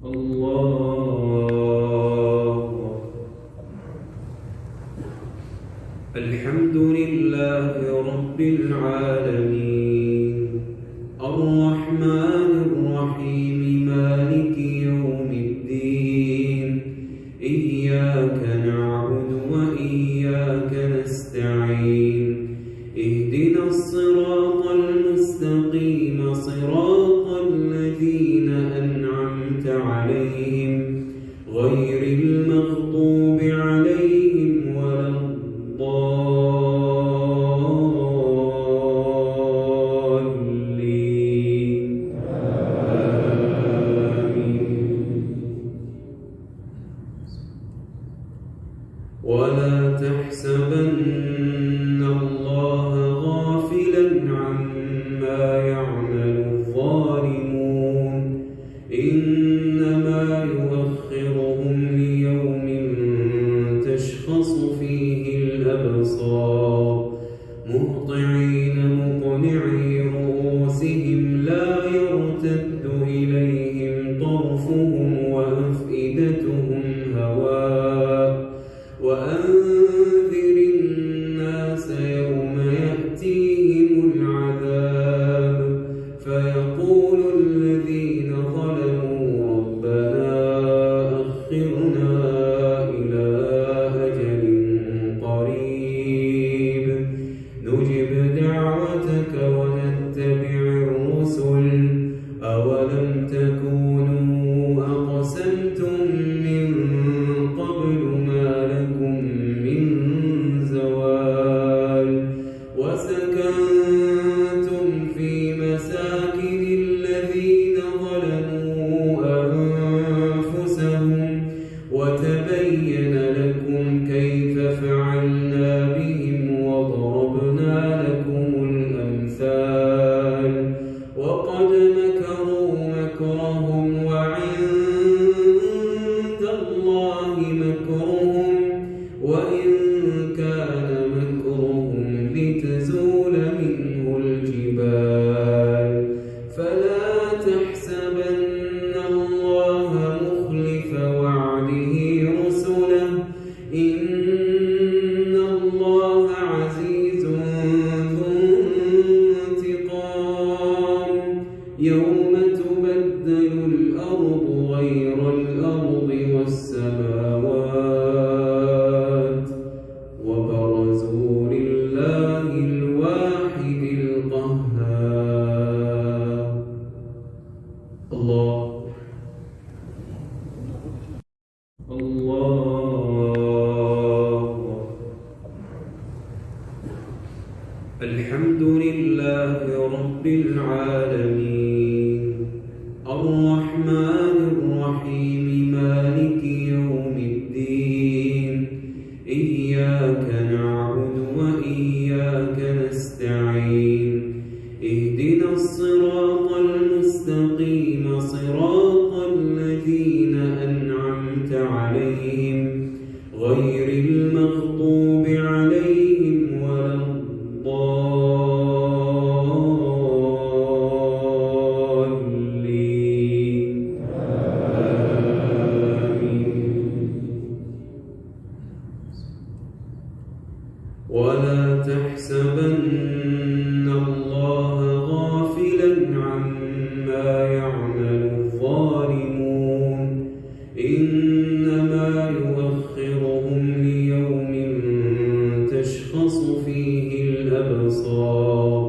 الله. الحمد لله رب العالمين الرحمن الرحيم مالك يوم الدين إياك نعبد وإياك نستعين اهدنا الصراط المستقيم صراط الذين أنعمت عليهم غير المغضوب عليهم ولا الضالين آمين. ولا تحسبن الله غافلا عما يعمل الظالمون إنما يؤخرهم ليوم تشخص فيه الأبصار مهطعين مقنعي رؤوسهم لا يرتد إليهم طرفهم وأفئدتهم هواء وأنذر الناس يوم يأتيهم العذاب فيقول الذين ظلموا ربنا أخرنا إلى أجل قريب نجب دعوتك ونتبع الرسل أولم تكونوا أقسمتم من قبل ما لكم من زوال وسكنتم في مساكن الذين ظلموا أنفسهم وتبين لكم كيف فعلنا بهم وضربنا لكم الأمثال وقد مكروا مكرهم وعند الله مكرهم وإن كان مكرهم لتزول منه الجبال فلا تحسبن الله مخلف وعده رسله إن الله عزيز ذو انتقام يوم تبدل الأرض غير الأرض والسماوات وبرزوا لله الواحد القهار. الله الله. الحمد لله رب العالمين الرحمن الرحيم مالك يوم الدين إياك نعبد وإياك نستعين اهدنا الصراط المستقيم صراط الذين أنعمت عليهم غير المغضوب عليهم ولا الضالين آمين. ولا تحسبن الله غافلا عما يعمل الظالمون إنما يؤخرهم ليوم تشخص فيه الأبصار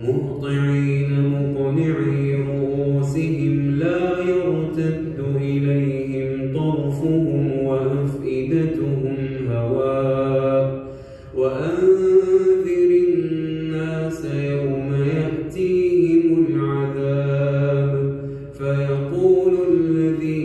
مهطعين مقنعي رؤوسهم لا يرتد إليهم طرفهم وأفئدتهم هواء وأنذر الناس يوم يأتيهم العذاب فيقول الذين